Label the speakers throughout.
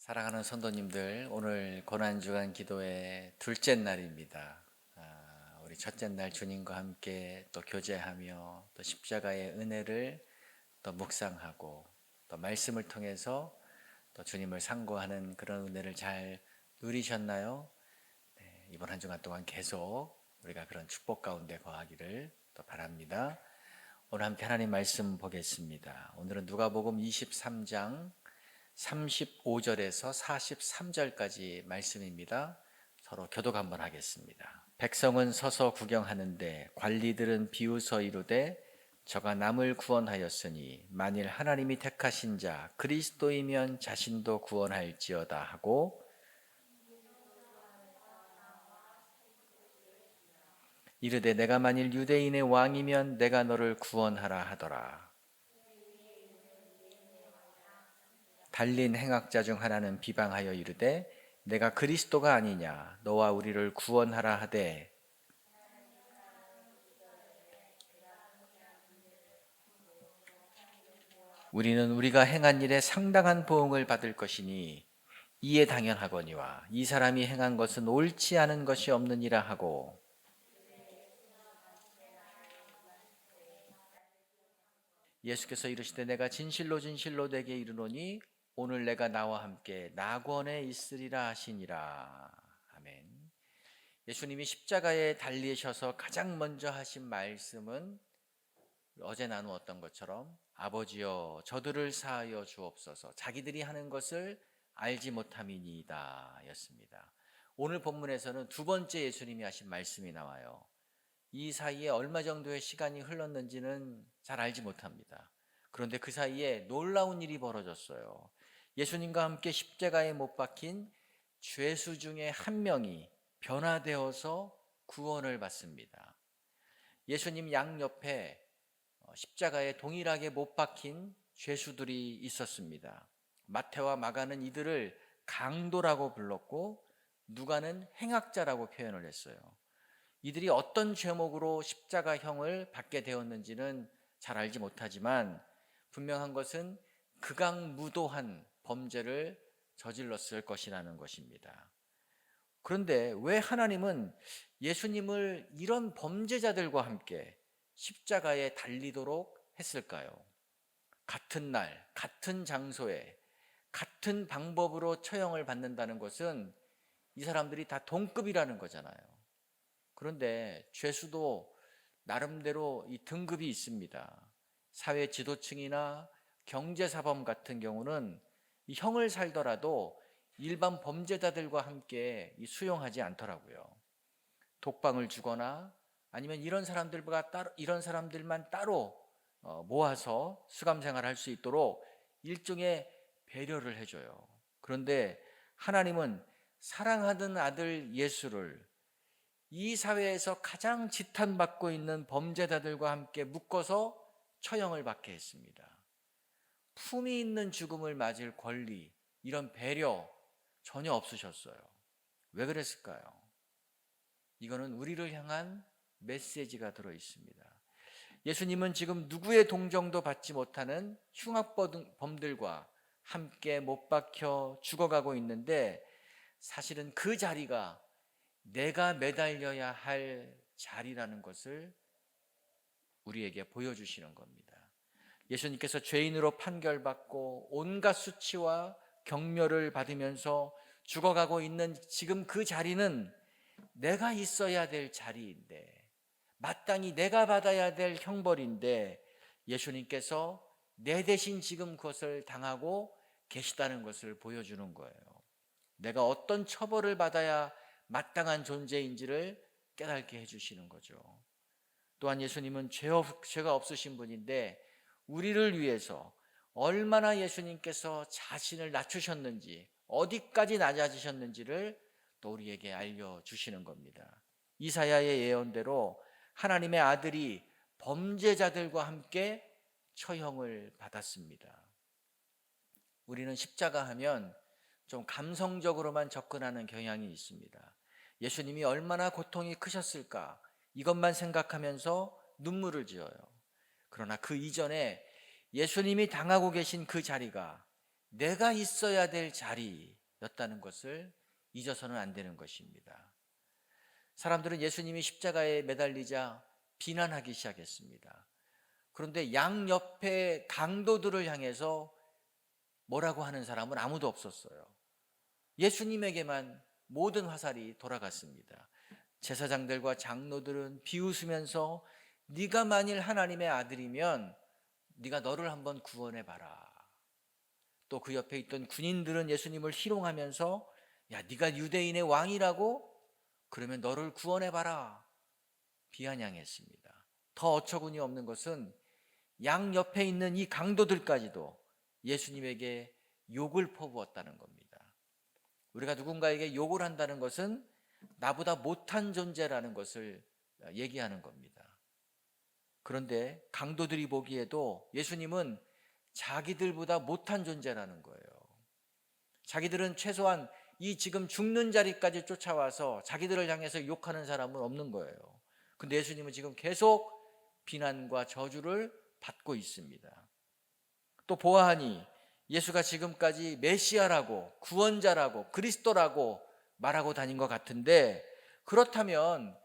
Speaker 1: 사랑하는 성도님들, 오늘 고난주간 기도의 둘째 날입니다. 우리 첫째 날 주님과 함께 또 교제하며 또 십자가의 은혜를 또 묵상하고 또 말씀을 통해서 또 주님을 상고하는 그런 은혜를 잘 누리셨나요? 네, 이번 한 주간 동안 계속 우리가 그런 축복 가운데 거하기를 또 바랍니다. 오늘 함께 하나님 말씀 보겠습니다. 오늘은 누가복음 23장 35절에서 43절까지 말씀입니다. 서로 교독 한번 하겠습니다. 백성은 서서 구경하는데 관리들은 비웃어 이르되 저가 남을 구원하였으니 만일 하나님이 택하신 자 그리스도이면 자신도 구원할지어다 하고 이르되 내가 만일 유대인의 왕이면 내가 너를 구원하라 하더라. 달린 행악자 중 하나는 비방하여 이르되 내가 그리스도가 아니냐 너와 우리를 구원하라 하되 우리는 우리가 행한 일에 상당한 보응을 받을 것이니 이에 당연하거니와 이 사람이 행한 것은 옳지 않은 것이 없느니라 하고 예수께서 이르시되 내가 진실로 진실로 내게 이르노니 오늘 내가 나와 함께 낙원에 있으리라 하시니라. 아멘. 예수님이 십자가에 달리셔서 가장 먼저 하신 말씀은 어제 나누었던 것처럼 아버지여 저들을 사하여 주옵소서 자기들이 하는 것을 알지 못함이니이다 였습니다. 오늘 본문에서는 두 번째 예수님이 하신 말씀이 나와요. 이 사이에 얼마 정도의 시간이 흘렀는지는 잘 알지 못합니다. 그런데 그 사이에 놀라운 일이 벌어졌어요. 예수님과 함께 십자가에 못 박힌 죄수 중에 한 명이 변화되어서 구원을 받습니다. 예수님 양옆에 십자가에 동일하게 못 박힌 죄수들이 있었습니다. 마태와 마가는 이들을 강도라고 불렀고 누가는 행악자라고 표현을 했어요. 이들이 어떤 죄목으로 십자가형을 받게 되었는지는 잘 알지 못하지만 분명한 것은 극악무도한 범죄를 저질렀을 것이라는 것입니다. 그런데 왜 하나님은 예수님을 이런 범죄자들과 함께 십자가에 달리도록 했을까요? 같은 날, 같은 장소에, 같은 방법으로 처형을 받는다는 것은 이 사람들이 다 동급이라는 거잖아요. 그런데 죄수도 나름대로 이 등급이 있습니다. 사회 지도층이나 경제사범 같은 경우는 이 형을 살더라도 일반 범죄자들과 함께 수용하지 않더라고요. 독방을 주거나 아니면 이런 사람들만 따로 모아서 수감 생활할 수 있도록 일종의 배려를 해줘요. 그런데 하나님은 사랑하던 아들 예수를 이 사회에서 가장 지탄받고 있는 범죄자들과 함께 묶어서 처형을 받게 했습니다. 품위 있는 죽음을 맞을 권리, 이런 배려 전혀 없으셨어요. 왜 그랬을까요? 이거는 우리를 향한 메시지가 들어 있습니다. 예수님은 지금 누구의 동정도 받지 못하는 흉악범들과 함께 못 박혀 죽어가고 있는데 사실은 그 자리가 내가 매달려야 할 자리라는 것을 우리에게 보여주시는 겁니다. 예수님께서 죄인으로 판결받고 온갖 수치와 경멸을 받으면서 죽어가고 있는 지금 그 자리는 내가 있어야 될 자리인데 마땅히 내가 받아야 될 형벌인데 예수님께서 내 대신 지금 그것을 당하고 계시다는 것을 보여주는 거예요. 내가 어떤 처벌을 받아야 마땅한 존재인지를 깨닫게 해주시는 거죠. 또한 예수님은 죄가 없으신 분인데 우리를 위해서 얼마나 예수님께서 자신을 낮추셨는지 어디까지 낮아지셨는지를 또 우리에게 알려주시는 겁니다. 이사야의 예언대로 하나님의 아들이 범죄자들과 함께 처형을 받았습니다. 우리는 십자가 하면 좀 감성적으로만 접근하는 경향이 있습니다. 예수님이 얼마나 고통이 크셨을까 이것만 생각하면서 눈물을 지어요. 그러나 그 이전에 예수님이 당하고 계신 그 자리가 내가 있어야 될 자리, 였다는 것을 잊어서는 안 되는 것입니다. 사람들은 예수님이 십자가에 매달리자 비난하기 시작했습니다. 그런데 양옆에 강도들을 향해서 뭐라고 하는 사람은 아무도 없었어요. 예수님에게만 모든 화살이 돌아갔습니다. 제사장들과 장로들은 비웃으면서 네가 만일 하나님의 아들이면 네가 너를 한번 구원해 봐라. 또 그 옆에 있던 군인들은 예수님을 희롱하면서 야, 네가 유대인의 왕이라고? 그러면 너를 구원해 봐라. 비아냥했습니다. 더 어처구니 없는 것은 양 옆에 있는 이 강도들까지도 예수님에게 욕을 퍼부었다는 겁니다. 우리가 누군가에게 욕을 한다는 것은 나보다 못한 존재라는 것을 얘기하는 겁니다. 그런데 강도들이 보기에도 예수님은 자기들보다 못한 존재라는 거예요. 자기들은 최소한 이 지금 죽는 자리까지 쫓아와서 자기들을 향해서 욕하는 사람은 없는 거예요. 근데 예수님은 지금 계속 비난과 저주를 받고 있습니다. 또 보아하니 예수가 지금까지 메시아라고, 구원자라고, 그리스도라고 말하고 다닌 것 같은데, 그렇다면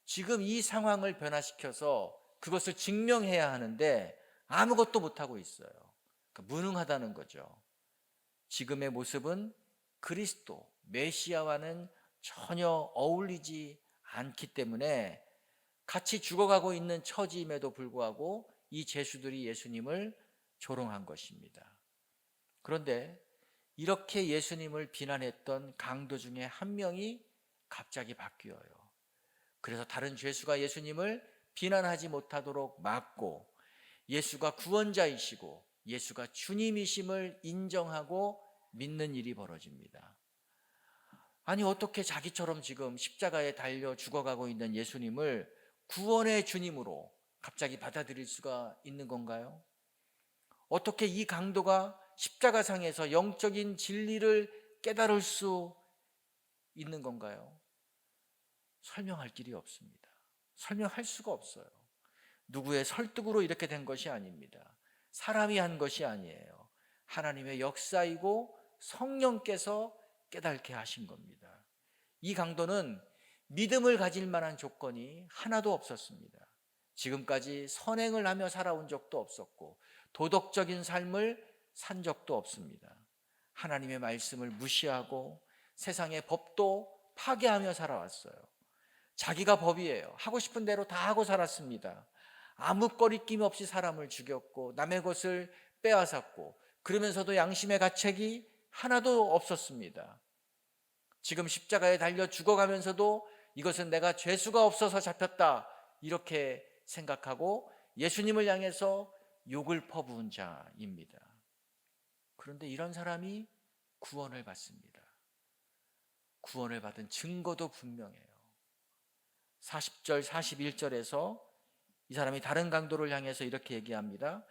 Speaker 1: 지금 이 상황을 변화시켜서 그것을 증명해야 하는데 아무것도 못하고 있어요. 그러니까 무능하다는 거죠. 지금의 모습은 그리스도, 메시아와는 전혀 어울리지 않기 때문에 같이 죽어가고 있는 처지임에도 불구하고 이 죄수들이 예수님을 조롱한 것입니다. 그런데 이렇게 예수님을 비난했던 강도 중에 한 명이 갑자기 바뀌어요. 그래서 다른 죄수가 예수님을 비난하지 못하도록 막고 예수가 구원자이시고 예수가 주님이심을 인정하고 믿는 일이 벌어집니다. 아니, 어떻게 자기처럼 지금 십자가에 달려 죽어가고 있는 예수님을 구원의 주님으로 갑자기 받아들일 수가 있는 건가요? 어떻게 이 강도가 십자가상에서 영적인 진리를 깨달을 수 있는 건가요? 설명할 길이 없습니다. 설명할 수가 없어요. 누구의 설득으로 이렇게 된 것이 아닙니다. 사람이 한 것이 아니에요. 하나님의 역사이고 성령께서 깨닫게 하신 겁니다. 이 강도는 믿음을 가질 만한 조건이 하나도 없었습니다. 지금까지 선행을 하며 살아온 적도 없었고 도덕적인 삶을 산 적도 없습니다. 하나님의 말씀을 무시하고 세상의 법도 파괴하며 살아왔어요. 자기가 법이에요. 하고 싶은 대로 다 하고 살았습니다. 아무 거리낌 없이 사람을 죽였고 남의 것을 빼앗았고 그러면서도 양심의 가책이 하나도 없었습니다. 지금 십자가에 달려 죽어가면서도 이것은 내가 죄수가 없어서 잡혔다 이렇게 생각하고 예수님을 향해서 욕을 퍼부은 자입니다. 그런데 이런 사람이 구원을 받습니다. 구원을 받은 증거도 분명해요. 40절 41절에서 이 사람이 다른 강도를 향해서 이렇게 얘기합니다.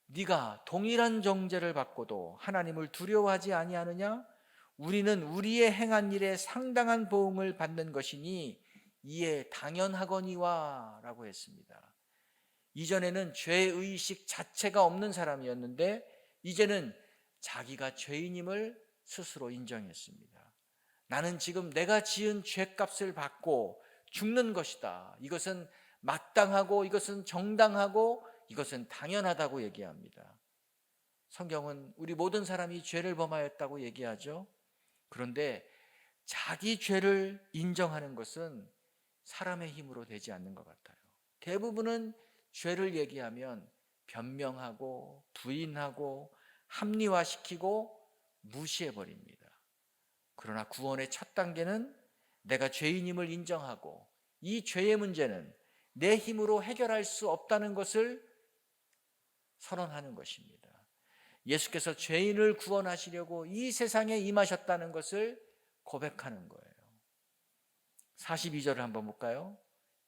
Speaker 1: 네가 동일한 정죄를 받고도 하나님을 두려워하지 아니하느냐? 우리는 우리의 행한 일에 상당한 보응을 받는 것이니 이에 당연하거니와 라고 했습니다. 이전에는 죄의식 자체가 없는 사람이었는데 이제는 자기가 죄인임을 스스로 인정했습니다. 나는 지금 내가 지은 죄값을 받고 죽는 것이다. 이것은 마땅하고 이것은 정당하고 이것은 당연하다고 얘기합니다. 성경은 우리 모든 사람이 죄를 범하였다고 얘기하죠. 그런데 자기 죄를 인정하는 것은 사람의 힘으로 되지 않는 것 같아요. 대부분은 죄를 얘기하면 변명하고 부인하고 합리화시키고 무시해버립니다. 그러나 구원의 첫 단계는 내가 죄인임을 인정하고 이 죄의 문제는 내 힘으로 해결할 수 없다는 것을 선언하는 것입니다. 예수께서 죄인을 구원하시려고 이 세상에 임하셨다는 것을 고백하는 거예요. 42절을 한번 볼까요?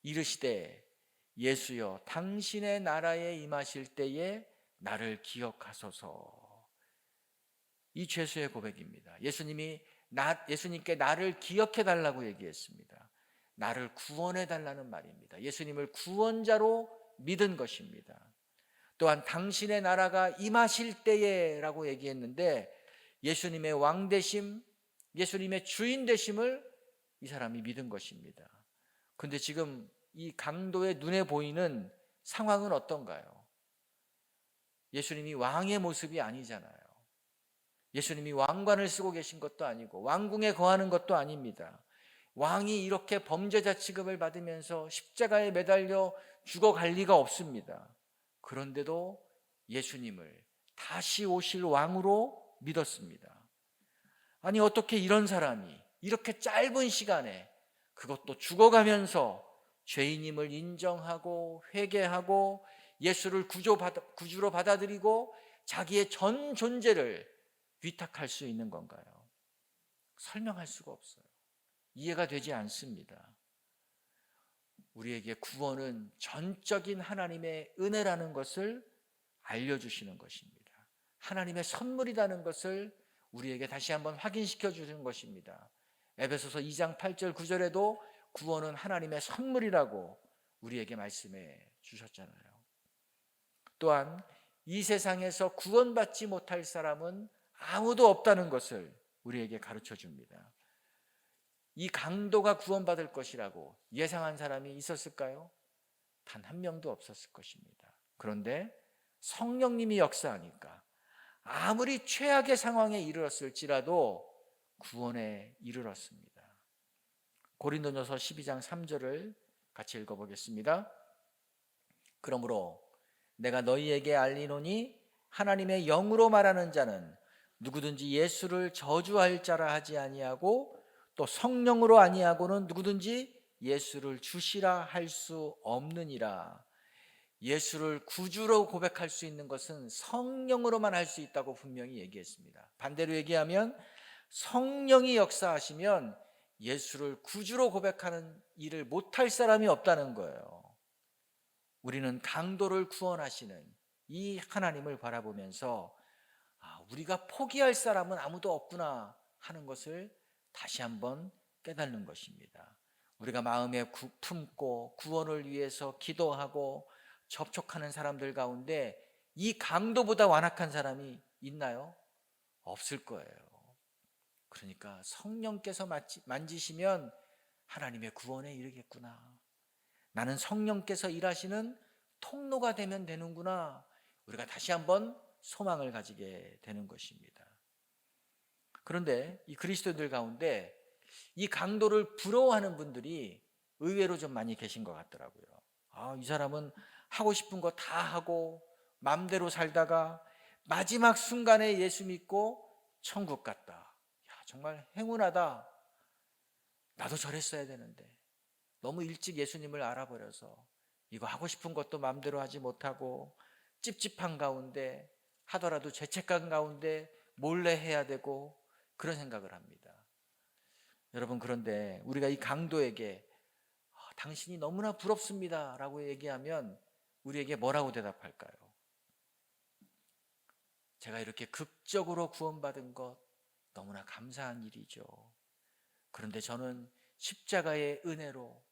Speaker 1: 이르시되 예수여 당신의 나라에 임하실 때에 나를 기억하소서. 이 죄수의 고백입니다. 예수님께 나를 기억해 달라고 얘기했습니다. 나를 구원해 달라는 말입니다. 예수님을 구원자로 믿은 것입니다. 또한 당신의 나라가 임하실 때에 라고 얘기했는데 예수님의 왕되심, 예수님의 주인 되심을 이 사람이 믿은 것입니다. 그런데 지금 이 강도의 눈에 보이는 상황은 어떤가요? 예수님이 왕의 모습이 아니잖아요. 예수님이 왕관을 쓰고 계신 것도 아니고 왕궁에 거하는 것도 아닙니다. 왕이 이렇게 범죄자 취급을 받으면서 십자가에 매달려 죽어갈 리가 없습니다. 그런데도 예수님을 다시 오실 왕으로 믿었습니다. 아니, 어떻게 이런 사람이 이렇게 짧은 시간에, 그것도 죽어가면서 죄인임을 인정하고 회개하고 예수를 구주로 받아들이고 자기의 전 존재를 위탁할 수 있는 건가요? 설명할 수가 없어요. 이해가 되지 않습니다. 우리에게 구원은 전적인 하나님의 은혜라는 것을 알려주시는 것입니다. 하나님의 선물이라는 것을 우리에게 다시 한번 확인시켜 주는 것입니다. 에베소서 2장 8절 9절에도 구원은 하나님의 선물이라고 우리에게 말씀해 주셨잖아요. 또한 이 세상에서 구원받지 못할 사람은 아무도 없다는 것을 우리에게 가르쳐 줍니다. 이 강도가 구원받을 것이라고 예상한 사람이 있었을까요? 단 한 명도 없었을 것입니다. 그런데 성령님이 역사하니까 아무리 최악의 상황에 이르렀을지라도 구원에 이르렀습니다. 고린도전서 12장 3절을 같이 읽어보겠습니다. 그러므로 내가 너희에게 알리노니 하나님의 영으로 말하는 자는 누구든지 예수를 저주할 자라 하지 아니하고 또 성령으로 아니하고는 누구든지 예수를 주시라 할 수 없느니라. 예수를 구주로 고백할 수 있는 것은 성령으로만 할 수 있다고 분명히 얘기했습니다. 반대로 얘기하면 성령이 역사하시면 예수를 구주로 고백하는 일을 못할 사람이 없다는 거예요. 우리는 강도를 구원하시는 이 하나님을 바라보면서 우리가 포기할 사람은 아무도 없구나 하는 것을 다시 한번 깨닫는 것입니다. 우리가 마음에 품고 구원을 위해서 기도하고 접촉하는 사람들 가운데 이 강도보다 완악한 사람이 있나요? 없을 거예요. 그러니까 성령께서 만지시면 하나님의 구원에 이르겠구나. 나는 성령께서 일하시는 통로가 되면 되는구나. 우리가 다시 한번 소망을 가지게 되는 것입니다. 그런데 이 그리스도인들 가운데 이 강도를 부러워하는 분들이 의외로 좀 많이 계신 것 같더라고요. 이 사람은 하고 싶은 거 다 하고 마음대로 살다가 마지막 순간에 예수 믿고 천국 갔다. 정말 행운하다. 나도 저랬어야 되는데 너무 일찍 예수님을 알아버려서 이거 하고 싶은 것도 마음대로 하지 못하고 찝찝한 가운데 하더라도 죄책감 가운데 몰래 해야 되고 그런 생각을 합니다. 여러분, 그런데 우리가 이 강도에게 당신이 너무나 부럽습니다 라고 얘기하면 우리에게 뭐라고 대답할까요? 제가 이렇게 극적으로 구원받은 것 너무나 감사한 일이죠. 그런데 저는 십자가의 은혜로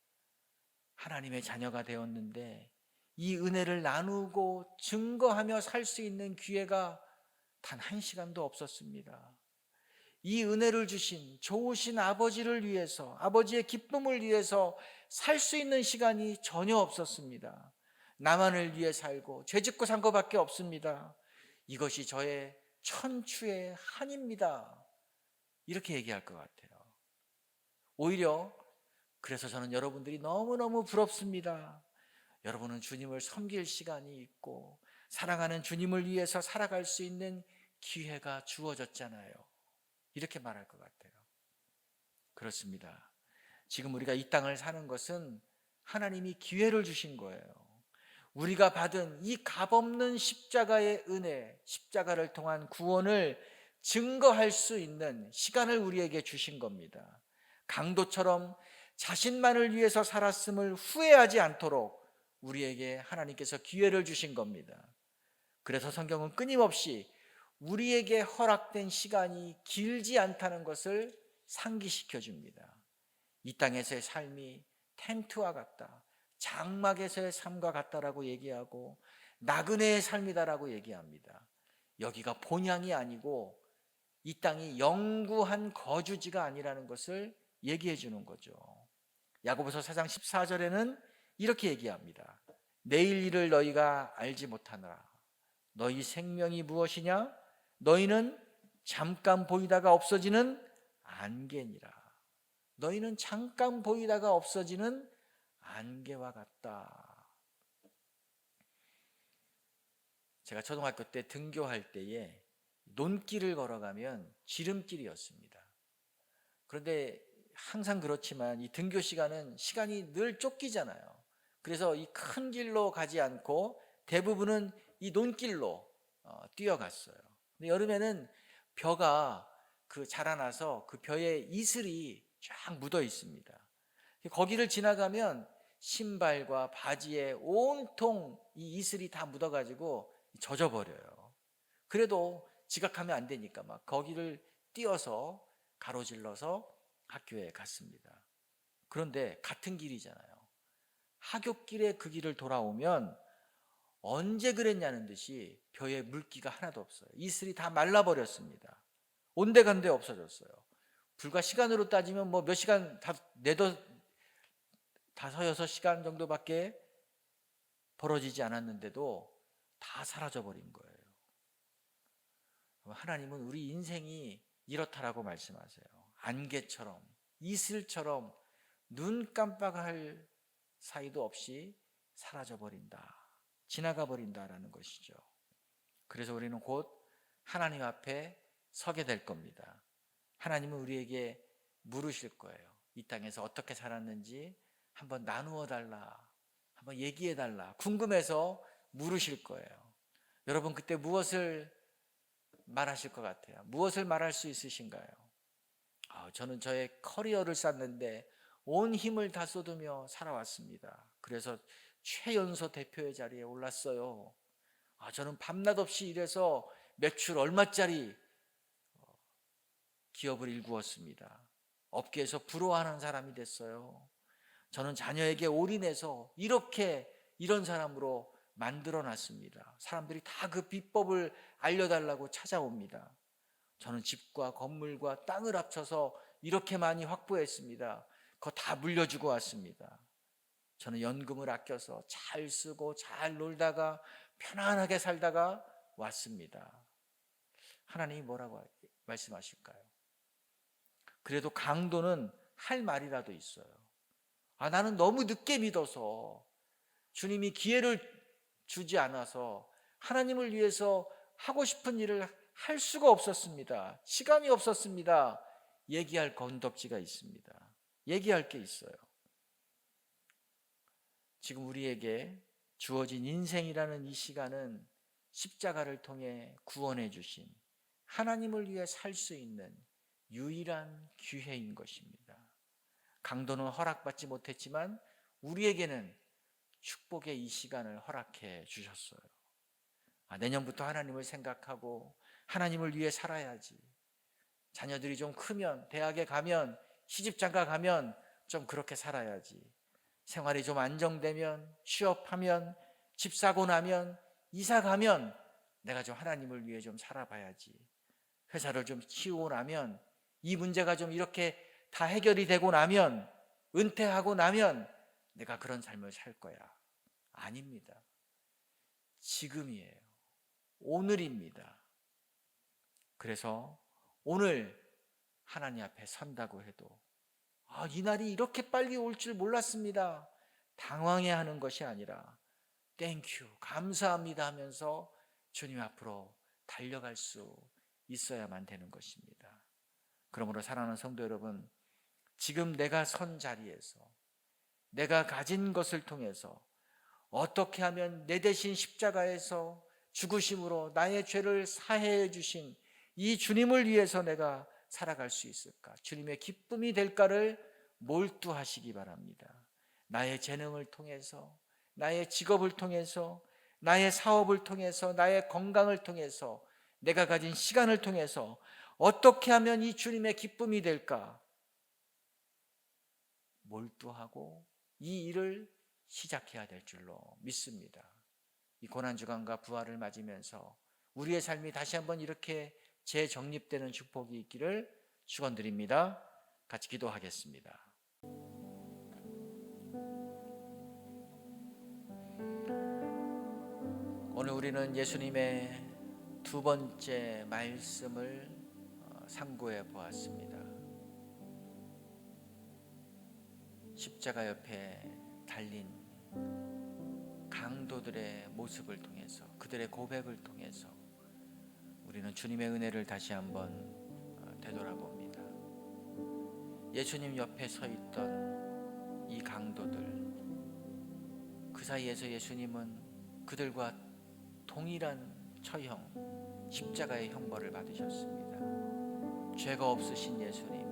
Speaker 1: 하나님의 자녀가 되었는데 이 은혜를 나누고 증거하며 살 수 있는 기회가 단 한 시간도 없었습니다. 이 은혜를 주신 좋으신 아버지를 위해서, 아버지의 기쁨을 위해서 살 수 있는 시간이 전혀 없었습니다. 나만을 위해 살고 죄짓고 산 것밖에 없습니다. 이것이 저의 천추의 한입니다. 이렇게 얘기할 것 같아요. 오히려 그래서 저는 여러분들이 너무너무 부럽습니다. 여러분은 주님을 섬길 시간이 있고 사랑하는 주님을 위해서 살아갈 수 있는 기회가 주어졌잖아요. 이렇게 말할 것 같아요. 그렇습니다. 지금 우리가 이 땅을 사는 것은 하나님이 기회를 주신 거예요. 우리가 받은 이 값없는 십자가의 은혜, 십자가를 통한 구원을 증거할 수 있는 시간을 우리에게 주신 겁니다. 강도처럼 자신만을 위해서 살았음을 후회하지 않도록 우리에게 하나님께서 기회를 주신 겁니다. 그래서 성경은 끊임없이 우리에게 허락된 시간이 길지 않다는 것을 상기시켜 줍니다. 이 땅에서의 삶이 텐트와 같다, 장막에서의 삶과 같다라고 얘기하고 나그네의 삶이다라고 얘기합니다. 여기가 본향이 아니고 이 땅이 영구한 거주지가 아니라는 것을 얘기해 주는 거죠. 야고보서 4장 14절에는 이렇게 얘기합니다. 내일 일을 너희가 알지 못하노라. 너희 생명이 무엇이냐? 너희는 잠깐 보이다가 없어지는 안개니라. 너희는 잠깐 보이다가 없어지는 안개와 같다. 제가 초등학교 때 등교할 때에 논길을 걸어가면 지름길이었습니다. 그런데 항상 그렇지만 이 등교 시간은 시간이 늘 쫓기잖아요. 그래서 이 큰 길로 가지 않고 대부분은 이 논길로 뛰어갔어요. 근데 여름에는 벼가 자라나서 그 벼에 이슬이 쫙 묻어 있습니다. 거기를 지나가면 신발과 바지에 온통 이 이슬이 다 묻어가지고 젖어버려요. 그래도 지각하면 안 되니까 막 거기를 뛰어서 가로질러서 학교에 갔습니다. 그런데 같은 길이잖아요. 하굣길에 그 길을 돌아오면 언제 그랬냐는 듯이 벼에 물기가 하나도 없어요. 이슬이 다 말라버렸습니다. 온데간데 없어졌어요. 불과 시간으로 따지면 뭐 몇 시간, 내도 5, 6시간 정도밖에 벌어지지 않았는데도 다 사라져버린 거예요. 하나님은 우리 인생이 이렇다라고 말씀하세요. 안개처럼, 이슬처럼 눈 깜빡할 사이도 없이 사라져버린다, 지나가 버린다라는 것이죠. 그래서 우리는 곧 하나님 앞에 서게 될 겁니다. 하나님은 우리에게 물으실 거예요. 이 땅에서 어떻게 살았는지 한번 나누어 달라, 한번 얘기해 달라, 궁금해서 물으실 거예요. 여러분 그때 무엇을 말하실 것 같아요? 무엇을 말할 수 있으신가요? 저는 저의 커리어를 쌓는데 온 힘을 다 쏟으며 살아왔습니다. 그래서 최연소 대표의 자리에 올랐어요. 저는 밤낮 없이 일해서 매출 얼마짜리 기업을 일구었습니다. 업계에서 부러워하는 사람이 됐어요. 저는 자녀에게 올인해서 이런 사람으로 만들어 놨습니다. 사람들이 다 그 비법을 알려달라고 찾아옵니다. 저는 집과 건물과 땅을 합쳐서 이렇게 많이 확보했습니다. 그거 다 물려주고 왔습니다. 저는 연금을 아껴서 잘 쓰고 잘 놀다가 편안하게 살다가 왔습니다. 하나님이 뭐라고 말씀하실까요? 그래도 강도는 할 말이라도 있어요. 나는 너무 늦게 믿어서 주님이 기회를 주지 않아서 하나님을 위해서 하고 싶은 일을 할 수가 없었습니다. 시간이 없었습니다. 얘기할 건덕지가 있습니다. 얘기할 게 있어요. 지금 우리에게 주어진 인생이라는 이 시간은 십자가를 통해 구원해 주신 하나님을 위해 살 수 있는 유일한 기회인 것입니다. 강도는 허락받지 못했지만 우리에게는 축복의 이 시간을 허락해 주셨어요. 내년부터 하나님을 생각하고 하나님을 위해 살아야지. 자녀들이 좀 크면, 대학에 가면, 시집장가 가면 좀 그렇게 살아야지. 생활이 좀 안정되면, 취업하면, 집 사고 나면, 이사 가면 내가 좀 하나님을 위해 좀 살아봐야지. 회사를 좀 키우고 나면, 이 문제가 좀 이렇게 다 해결이 되고 나면, 은퇴하고 나면 내가 그런 삶을 살 거야. 아닙니다. 지금이에요. 오늘입니다. 그래서 오늘 하나님 앞에 선다고 해도 이 날이 이렇게 빨리 올 줄 몰랐습니다, 당황해하는 것이 아니라 땡큐, 감사합니다 하면서 주님 앞으로 달려갈 수 있어야만 되는 것입니다. 그러므로 사랑하는 성도 여러분, 지금 내가 선 자리에서 내가 가진 것을 통해서 어떻게 하면 내 대신 십자가에서 죽으심으로 나의 죄를 사해해 주신 이 주님을 위해서 내가 살아갈 수 있을까? 주님의 기쁨이 될까를 몰두하시기 바랍니다. 나의 재능을 통해서, 나의 직업을 통해서, 나의 사업을 통해서, 나의 건강을 통해서, 내가 가진 시간을 통해서 어떻게 하면 이 주님의 기쁨이 될까? 몰두하고 이 일을 시작해야 될 줄로 믿습니다. 이 고난주간과 부활을 맞으면서 우리의 삶이 다시 한번 이렇게 재정립되는 축복이 있기를 축원드립니다. 같이 기도하겠습니다. 오늘 우리는 예수님의 두 번째 말씀을 상고해 보았습니다. 십자가 옆에 달린 강도들의 모습을 통해서, 그들의 고백을 통해서 우리는 주님의 은혜를 다시 한번 되돌아봅니다. 예수님 옆에 서 있던 이 강도들, 그 사이에서 예수님은 그들과 동일한 처형, 십자가의 형벌을 받으셨습니다. 죄가 없으신 예수님,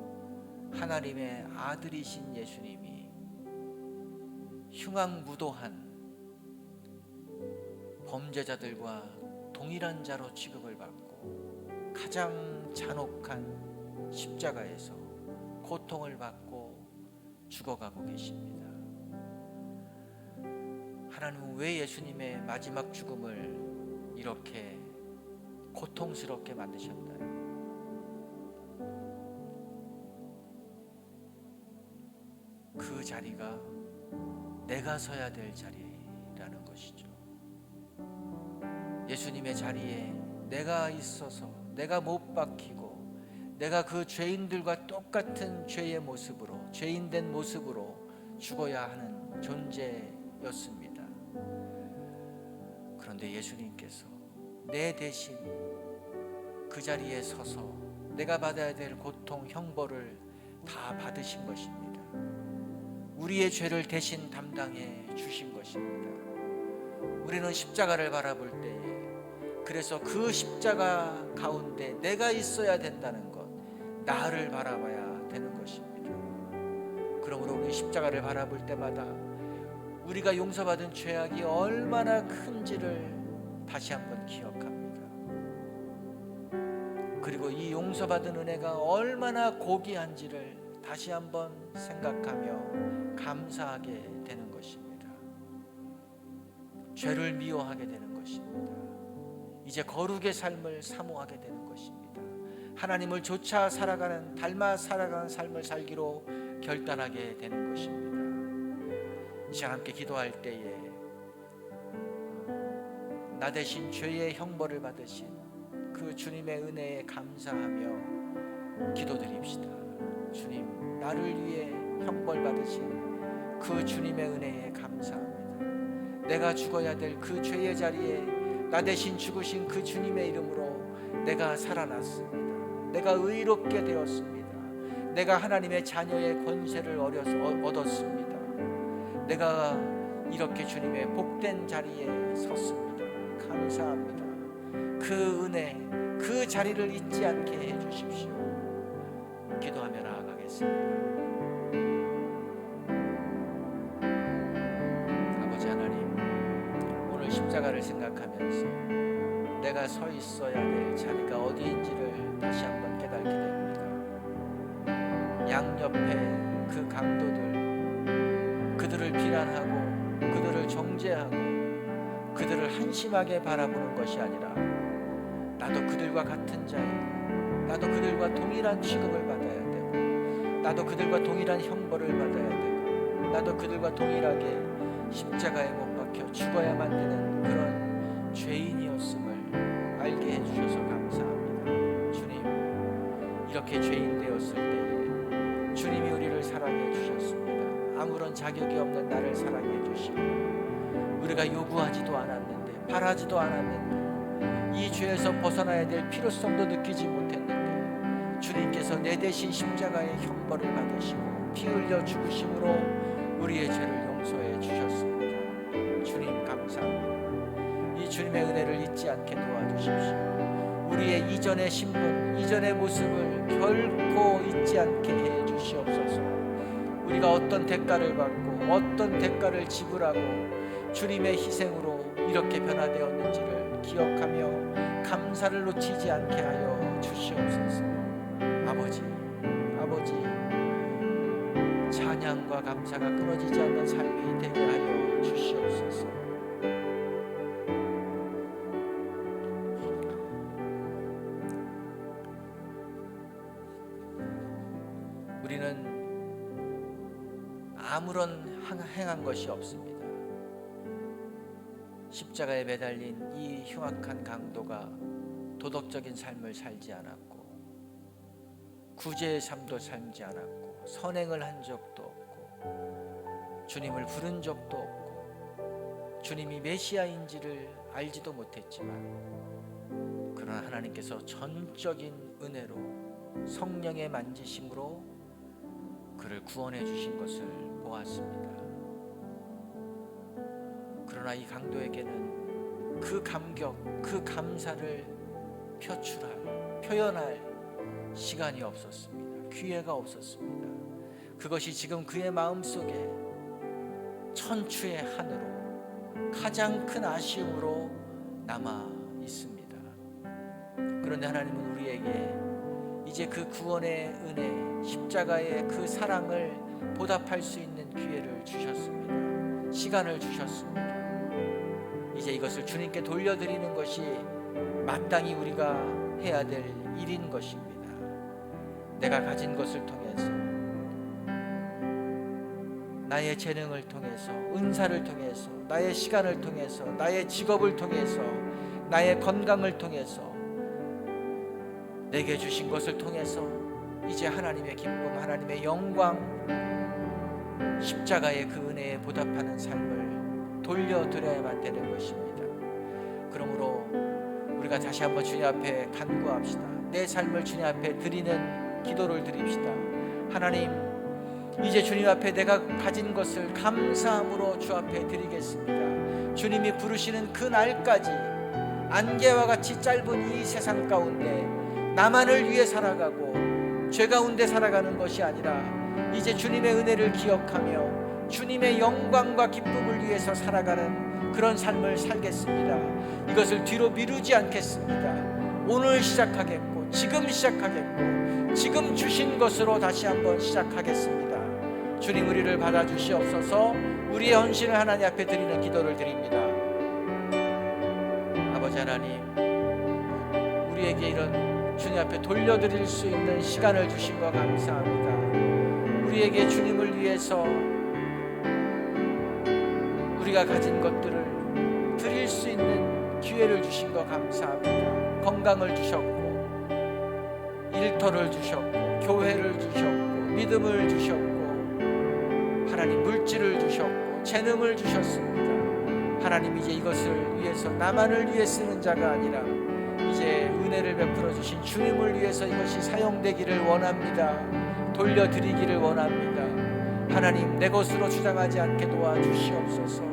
Speaker 1: 하나님의 아들이신 예수님이 흉악무도한 범죄자들과 동일한 자로 취급을 받고 가장 잔혹한 십자가에서 고통을 받고 죽어가고 계십니다. 하나님은 왜 예수님의 마지막 죽음을 이렇게 고통스럽게 만드셨나요? 그 자리가 내가 서야 될 자리라는 것이죠. 예수님의 자리에 내가 있어서 내가 못 박히고 내가 그 죄인들과 똑같은 죄의 모습으로, 죄인된 모습으로 죽어야 하는 존재였습니다. 그런데 예수님께서 내 대신 그 자리에 서서 내가 받아야 될 고통, 형벌을 다 받으신 것입니다. 우리의 죄를 대신 담당해 주신 것입니다. 우리는 십자가를 바라볼 때에, 그래서 그 십자가 가운데 내가 있어야 된다는 것, 나를 바라봐야 되는 것입니다. 그러므로 우리 십자가를 바라볼 때마다 우리가 용서받은 죄악이 얼마나 큰지를 다시 한번 기억합니다. 그리고 이 용서받은 은혜가 얼마나 고귀한지를 다시 한번 생각하며 감사하게 되는 것입니다. 죄를 미워하게 되는 것입니다. 이제 거룩의 삶을 사모하게 되는 것입니다. 하나님을 닮아 살아가는 삶을 살기로 결단하게 되는 것입니다. 이 시간 함께 기도할 때에 나 대신 죄의 형벌을 받으신 그 주님의 은혜에 감사하며 기도드립시다. 주님, 나를 위해 형벌 받으신 그 주님의 은혜에 감사합니다. 내가 죽어야 될 그 죄의 자리에 나 대신 죽으신 그 주님의 이름으로 내가 살아났습니다. 내가 의롭게 되었습니다. 내가 하나님의 자녀의 권세를 얻었습니다. 내가 이렇게 주님의 복된 자리에 섰습니다. 감사합니다. 그 은혜, 그 자리를 잊지 않게 해주십시오. 기도하며 나아가겠습니다. 아버지 하나님, 오늘 십자가를 생각하면서 내가 서 있어야 될 자리가 어디인지를 다시 한번 깨닫게 됩니다. 양옆에 그 강도들, 그들을 비난하고 그들을 정죄하고 그들을 한심하게 바라보는 것이 아니라 나도 그들과 같은 자이고 나도 그들과 동일한 취급을 받아야 되고 나도 그들과 동일한 형벌을 받아야 되고 나도 그들과 동일하게 십자가에 못 박혀 죽어야만 되는 그런 죄인이었음을 알게 해주셔서 감사합니다. 주님, 이렇게 죄인 되었을 때에 주님이 우리를 사랑해 주셨습니다. 아무런 자격이 없는 나를 사랑해 주시고 우리가 요구하지도 않았는데 바라지도 않았는데 이 죄에서 벗어나야 될 필요성도 느끼지 못했는데 주님께서 내 대신 십자가의 형벌을 받으시고 피 흘려 죽으심으로 우리의 죄를 용서해 주셨습니다. 주님 감사합니다. 이 주님의 은혜를 잊지 않게 도와주십시오. 우리의 이전의 신분, 이전의 모습을 결코 잊지 않게 해 주시옵소서. 우리가 어떤 대가를 받고 어떤 대가를 지불하고 주님의 희생으로 이렇게 변화되었는지를 기억하며 감사를 놓치지 않게 하여 주시옵소서. 아버지, 찬양과 감사가 끊어지지 않는 삶이 되게 하여 주시옵소서. 우리는 아무런 행한 것이 없습니다. 십자가에 매달린 이 흉악한 강도가 도덕적인 삶을 살지 않았고, 구제의 삶도 살지 않았고, 선행을 한 적도 없고, 주님을 부른 적도 없고, 주님이 메시아인지를 알지도 못했지만, 그러나 하나님께서 전적인 은혜로 성령의 만지심으로 그를 구원해 주신 것을 보았습니다. 그러나 이 강도에게는 그 감격, 그 감사를 표현할 시간이 없었습니다. 기회가 없었습니다. 그것이 지금 그의 마음속에 천추의 한으로 가장 큰 아쉬움으로 남아 있습니다. 그런데 하나님은 우리에게 이제 그 구원의 은혜, 십자가의 그 사랑을 보답할 수 있는 기회를 주셨습니다. 시간을 주셨습니다. 이제 이것을 주님께 돌려드리는 것이 마땅히 우리가 해야 될 일인 것입니다. 내가 가진 것을 통해서, 나의 재능을 통해서, 은사를 통해서, 나의 시간을 통해서, 나의 직업을 통해서, 나의 건강을 통해서, 내게 주신 것을 통해서 이제 하나님의 기쁨, 하나님의 영광, 십자가의 그 은혜에 보답하는 삶을 돌려드려야만 되는 것입니다. 그러므로 우리가 다시 한번 주님 앞에 간구합시다. 내 삶을 주님 앞에 드리는 기도를 드립시다. 하나님, 이제 주님 앞에 내가 가진 것을 감사함으로 주 앞에 드리겠습니다. 주님이 부르시는 그 날까지 안개와 같이 짧은 이 세상 가운데 나만을 위해 살아가고 죄 가운데 살아가는 것이 아니라 이제 주님의 은혜를 기억하며 주님의 영광과 기쁨을 위해서 살아가는 그런 삶을 살겠습니다. 이것을 뒤로 미루지 않겠습니다. 오늘 시작하겠고, 지금 시작하겠고, 지금 주신 것으로 다시 한번 시작하겠습니다. 주님, 우리를 받아주시옵소서. 우리의 헌신을 하나님 앞에 드리는 기도를 드립니다. 아버지 하나님, 우리에게 이런 주님 앞에 돌려드릴 수 있는 시간을 주신 것 감사합니다. 우리에게 주님을 위해서 우리가 가진 것들을 드릴 수 있는 기회를 주신 것 감사합니다. 건강을 주셨고, 일터를 주셨고, 교회를 주셨고, 믿음을 주셨고, 하나님 물질을 주셨고, 재능을 주셨습니다. 하나님, 이제 이것을 위해서 나만을 위해 쓰는 자가 아니라 이제 은혜를 베풀어 주신 주님을 위해서 이것이 사용되기를 원합니다. 돌려드리기를 원합니다. 하나님, 내 것으로 주장하지 않게 도와주시옵소서.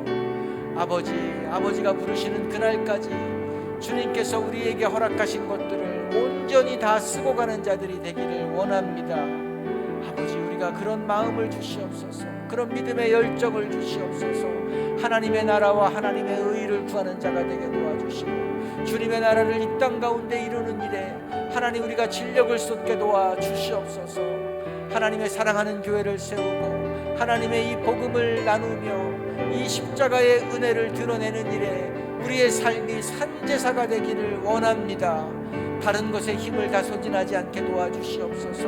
Speaker 1: 아버지가 부르시는 그날까지 주님께서 우리에게 허락하신 것들을 온전히 다 쓰고 가는 자들이 되기를 원합니다. 아버지, 우리가 그런 마음을 주시옵소서. 그런 믿음의 열정을 주시옵소서. 하나님의 나라와 하나님의 의를 구하는 자가 되게 도와주시고, 주님의 나라를 이 땅 가운데 이루는 일에 하나님, 우리가 진력을 쏟게 도와주시옵소서. 하나님의 사랑하는 교회를 세우고 하나님의 이 복음을 나누며 이 십자가의 은혜를 드러내는 일에 우리의 삶이 산제사가 되기를 원합니다. 다른 것에 힘을 다 소진하지 않게 도와주시옵소서.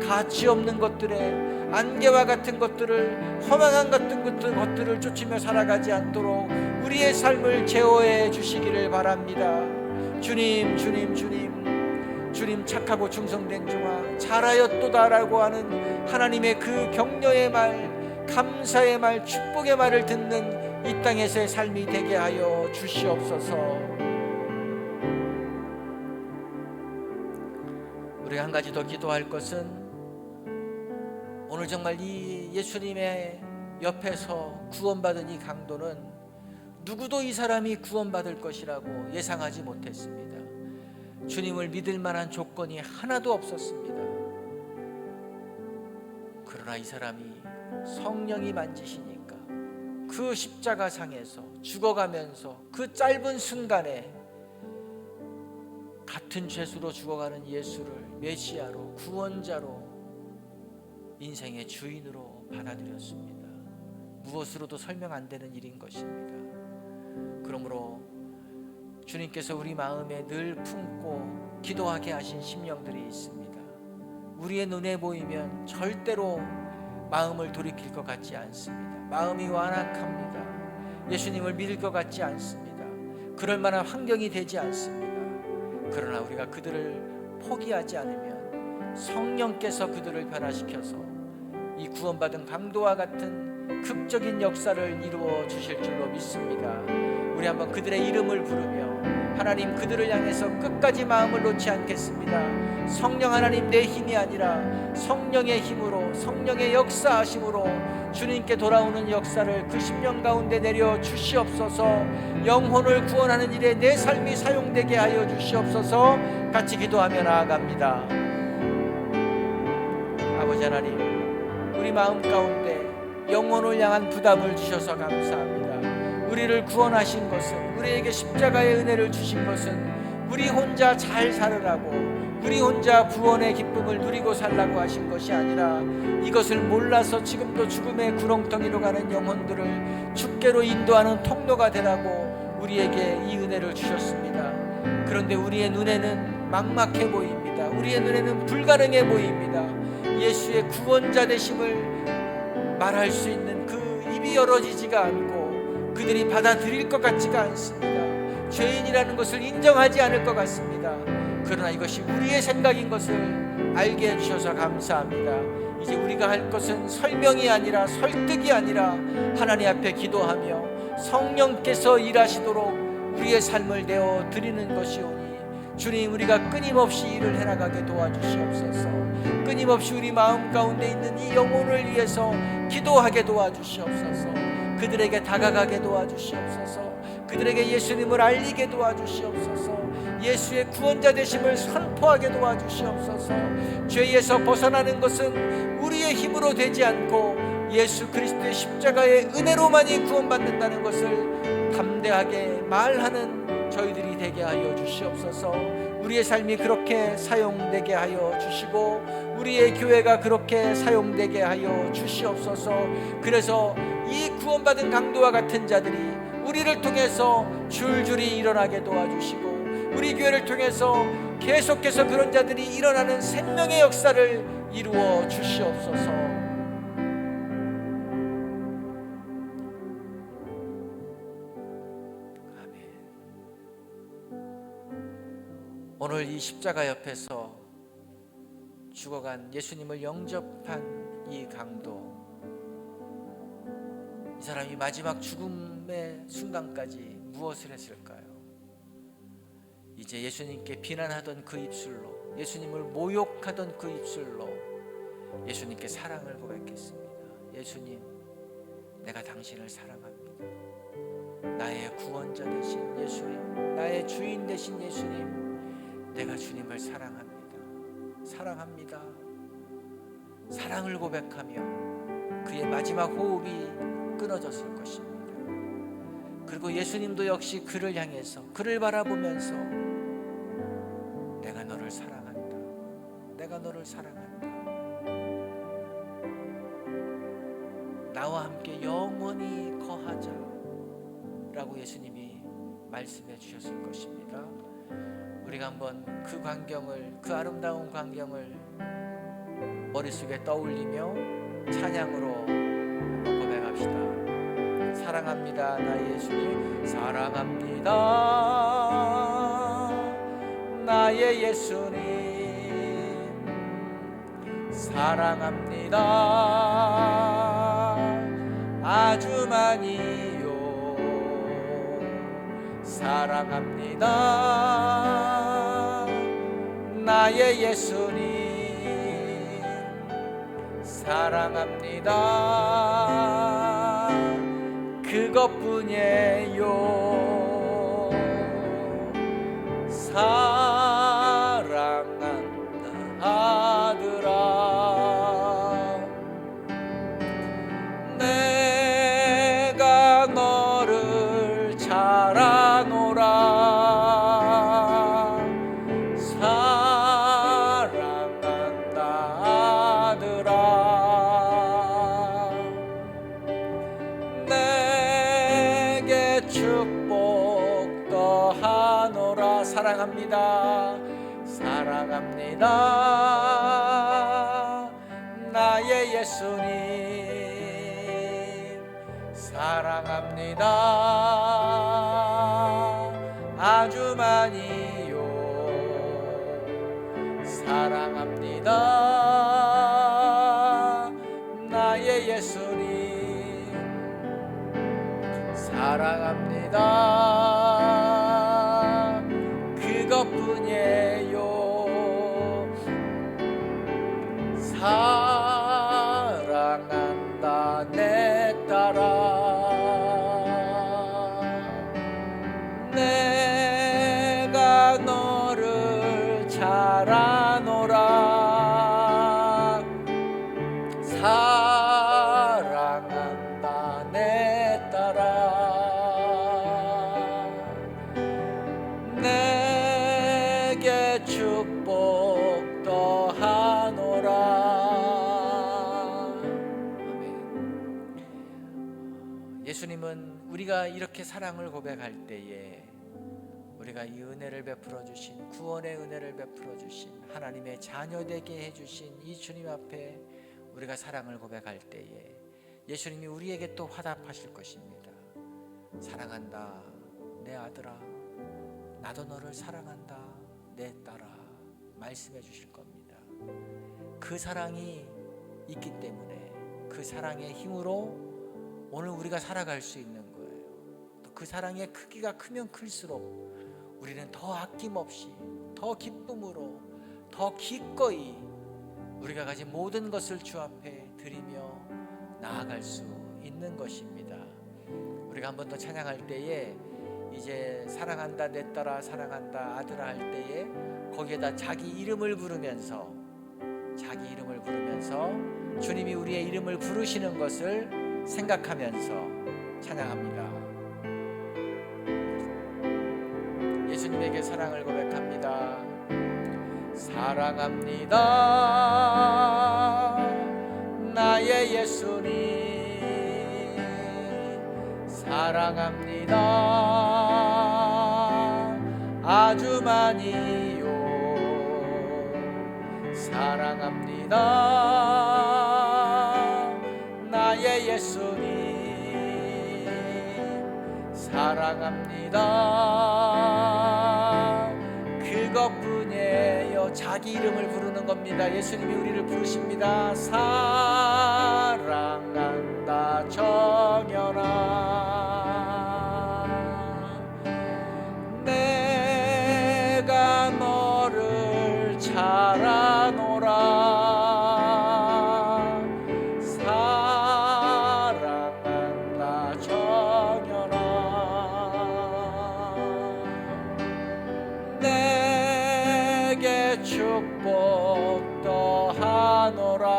Speaker 1: 가치 없는 것들에, 안개와 같은 것들을, 허망한 같은 것들을 쫓으며 살아가지 않도록 우리의 삶을 제어해 주시기를 바랍니다. 주님, 착하고 충성된 종아, 잘하였도다라고 하는 하나님의 그 격려의 말, 감사의 말, 축복의 말을 듣는 이 땅에서의 삶이 되게 하여 주시옵소서. 우리가 한 가지 더 기도할 것은, 오늘 정말 이 예수님의 옆에서 구원받은 이 강도는 누구도 이 사람이 구원받을 것이라고 예상하지 못했습니다. 주님을 믿을 만한 조건이 하나도 없었습니다. 그러나 이 사람이 성령이 만지시니까 그 십자가상에서 죽어가면서 그 짧은 순간에 같은 죄수로 죽어가는 예수를 메시아로, 구원자로, 인생의 주인으로 받아들였습니다. 무엇으로도 설명 안 되는 일인 것입니다. 그러므로 주님께서 우리 마음에 늘 품고 기도하게 하신 심령들이 있습니다. 우리의 눈에 보이면 절대로 마음을 돌이킬 것 같지 않습니다. 마음이 완악합니다. 예수님을 믿을 것 같지 않습니다. 그럴 만한 환경이 되지 않습니다. 그러나 우리가 그들을 포기하지 않으면 성령께서 그들을 변화시켜서 이 구원받은 강도와 같은 극적인 역사를 이루어 주실 줄로 믿습니다. 우리 한번 그들의 이름을 부르며 하나님, 그들을 향해서 끝까지 마음을 놓지 않겠습니다. 성령 하나님, 내 힘이 아니라 성령의 힘으로, 성령의 역사하심으로 주님께 돌아오는 역사를 그 심령 가운데 내려 주시옵소서. 영혼을 구원하는 일에 내 삶이 사용되게 하여 주시옵소서. 같이 기도하며 나아갑니다. 아버지 하나님, 우리 마음 가운데 영혼을 향한 부담을 주셔서 감사합니다. 우리를 구원하신 것은, 우리에게 십자가의 은혜를 주신 것은 우리 혼자 잘 살으라고, 우리 혼자 구원의 기쁨을 누리고 살라고 하신 것이 아니라 이것을 몰라서 지금도 죽음의 구렁텅이로 가는 영혼들을 주께로 인도하는 통로가 되라고 우리에게 이 은혜를 주셨습니다. 그런데 우리의 눈에는 막막해 보입니다. 우리의 눈에는 불가능해 보입니다. 예수의 구원자 되심을 말할 수 있는 그 입이 열어지지가 않고 그들이 받아들일 것 같지가 않습니다. 죄인이라는 것을 인정하지 않을 것 같습니다. 그러나 이것이 우리의 생각인 것을 알게 해주셔서 감사합니다. 이제 우리가 할 것은 설명이 아니라 설득이 아니라 하나님 앞에 기도하며 성령께서 일하시도록 우리의 삶을 내어 드리는 것이오니 주님, 우리가 끊임없이 일을 해나가게 도와주시옵소서. 끊임없이 우리 마음 가운데 있는 이 영혼을 위해서 기도하게 도와주시옵소서. 그들에게 다가가게 도와주시옵소서. 그들에게 예수님을 알리게 도와주시옵소서. 예수의 구원자 되심을 선포하게 도와주시옵소서. 죄에서 벗어나는 것은 우리의 힘으로 되지 않고 예수 그리스도의 십자가의 은혜로만이 구원받는다는 것을 담대하게 말하는 저희들이 되게 하여 주시옵소서. 우리의 삶이 그렇게 사용되게 하여 주시고 우리의 교회가 그렇게 사용되게 하여 주시옵소서. 그래서 이 구원받은 강도와 같은 자들이 우리를 통해서 줄줄이 일어나게 도와주시고 우리 교회를 통해서 계속해서 그런 자들이 일어나는 생명의 역사를 이루어 주시옵소서. 아멘. 오늘 이 십자가 옆에서 죽어간 예수님을 영접한 이 강도, 이 사람이 마지막 죽음의 순간까지 무엇을 했을까요? 이제 예수님께 비난하던 그 입술로, 예수님을 모욕하던 그 입술로 예수님께 사랑을 고백했습니다. 예수님, 내가 당신을 사랑합니다. 나의 구원자 되신 예수님, 나의 주인 되신 예수님, 내가 주님을 사랑합니다. 사랑합니다. 사랑을 고백하며 그의 마지막 호흡이 끊어졌을 것입니다. 그리고 예수님도 역시 그를 향해서, 그를 바라보면서 내가 너를 사랑한다. 내가 너를 사랑한다. 나와 함께 영원히 거하자 라고 예수님이 말씀해 주셨을 것입니다. 우리가 한번 그 광경을, 그 아름다운 광경을 머릿속에 떠올리며 찬양으로 고백합시다. 사랑합니다 나의 예수님, 사랑합니다 나의 예수님, 사랑합니다 아주 많이요, 사랑합니다 나의 예수님, 사랑합니다 그것뿐이에요. 사랑한다 아들아, 내가 너를 잘 아노라. 사랑한다 아들아, 내게 축복 더하노라. 사랑합니다. 사랑합니다 나의 예수님 사랑합니다. 아주 많이요 사랑합니다. 나의 예수님 사랑합니다. 그것뿐이에요. 사랑한다 내 딸아. 내가 너를 잘 아노라. 사랑한다 내 딸아. 내게 축복 더하노라. 예수님은 우리가 이렇게 사랑을 고백할 때에 우리가 이 은혜를 베풀어 주신, 구원의 은혜를 베풀어 주신, 하나님의 자녀 되게 해 주신 이 주님 앞에 우리가 사랑을 고백할 때에 예수님이 우리에게 또 화답하실 것입니다. 사랑한다 내 아들아, 나도 너를 사랑한다 내 딸아, 말씀해 주실 겁니다. 그 사랑이 있기 때문에 그 사랑의 힘으로 오늘 우리가 살아갈 수 있는 거예요. 또 그 사랑의 크기가 크면 클수록 우리는 더 아낌없이, 더 기쁨으로, 더 기꺼이 우리가 가진 모든 것을 주 앞에 드리며 나아갈 수 있는 것입니다. 우리가 한 번 더 찬양할 때에 이제 사랑한다 내 딸아, 사랑한다 아들아 할 때에 거기에다 자기 이름을 부르면서 주님이 우리의 이름을 부르시는 것을 생각하면서 찬양합니다. 예수님에게 사랑을 고백합니다. 사랑합니다 나의 예수님 사랑합니다. 아주 많이요 사랑합니다. 나의 예수님 사랑합니다. 그것뿐이에요. 자기 이름을 부르는 겁니다. 예수님이 우리를 부르십니다. 사랑한다 정연아, 내가 너를 잘 아노라. 사랑한다 정연아, 내게 축복 더하노라.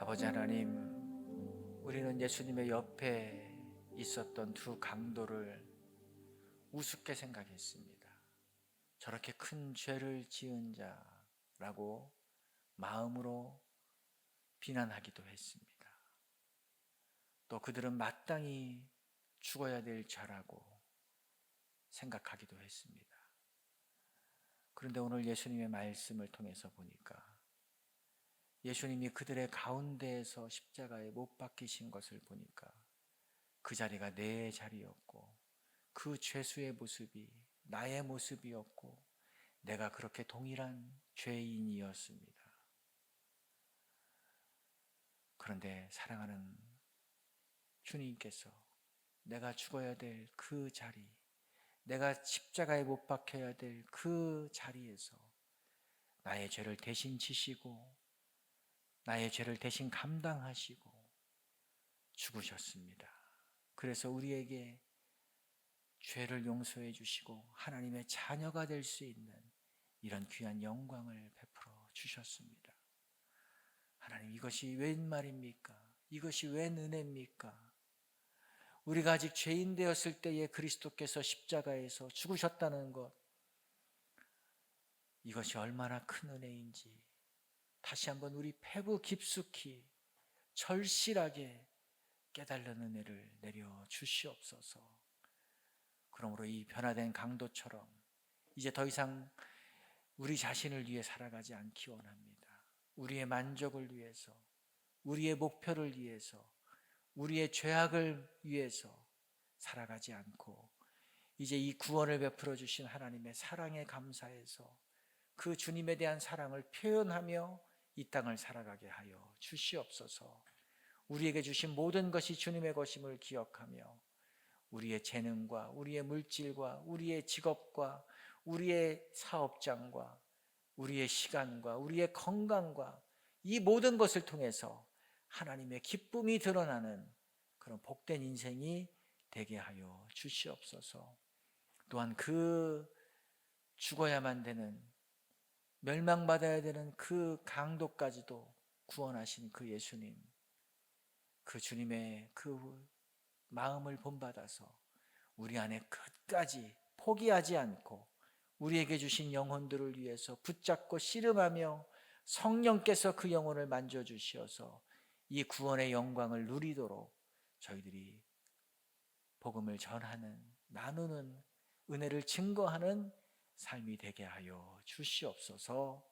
Speaker 1: 아버지 하나님, 우리는 예수님의 옆에 있었던 두 강도를 우습게 생각했습니다. 저렇게 큰 죄를 지은 자라고 마음으로 비난하기도 했습니다. 또 그들은 마땅히 죽어야 될 자라고 생각하기도 했습니다. 그런데 오늘 예수님의 말씀을 통해서 보니까 예수님이 그들의 가운데에서 십자가에 못 박히신 것을 보니까 그 자리가 내 자리였고 그 죄수의 모습이 나의 모습이었고 내가 그렇게 동일한 죄인이었습니다. 그런데 사랑하는 주님께서 내가 죽어야 될 그 자리, 내가 십자가에 못 박혀야 될 그 자리에서 나의 죄를 대신 지시고 나의 죄를 대신 감당하시고 죽으셨습니다. 그래서 우리에게 죄를 용서해 주시고 하나님의 자녀가 될 수 있는 이런 귀한 영광을 베풀어 주셨습니다. 하나님, 이것이 웬 말입니까? 이것이 웬 은혜입니까? 우리가 아직 죄인 되었을 때에 그리스도께서 십자가에서 죽으셨다는 것, 이것이 얼마나 큰 은혜인지 다시 한번 우리 패부 깊숙이 절실하게 깨달는 은혜를 내려 주시옵소서. 그러므로 이 변화된 강도처럼 이제 더 이상 우리 자신을 위해 살아가지 않기 원합니다. 우리의 만족을 위해서, 우리의 목표를 위해서, 우리의 죄악을 위해서 살아가지 않고 이제 이 구원을 베풀어 주신 하나님의 사랑에 감사해서 그 주님에 대한 사랑을 표현하며 이 땅을 살아가게 하여 주시옵소서. 우리에게 주신 모든 것이 주님의 것임을 기억하며 우리의 재능과 우리의 물질과 우리의 직업과 우리의 사업장과 우리의 시간과 우리의 건강과 이 모든 것을 통해서 하나님의 기쁨이 드러나는 그런 복된 인생이 되게 하여 주시옵소서. 또한 그 죽어야만 되는, 멸망받아야 되는 그 강도까지도 구원하신 그 예수님, 그 주님의 그 마음을 본받아서 우리 안에 끝까지 포기하지 않고 우리에게 주신 영혼들을 위해서 붙잡고 씨름하며 성령께서 그 영혼을 만져주시어서 이 구원의 영광을 누리도록 저희들이 복음을 전하는, 나누는, 은혜를 증거하는 삶이 되게 하여 주시옵소서.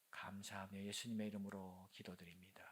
Speaker 1: 감사하며 예수님의 이름으로 기도드립니다.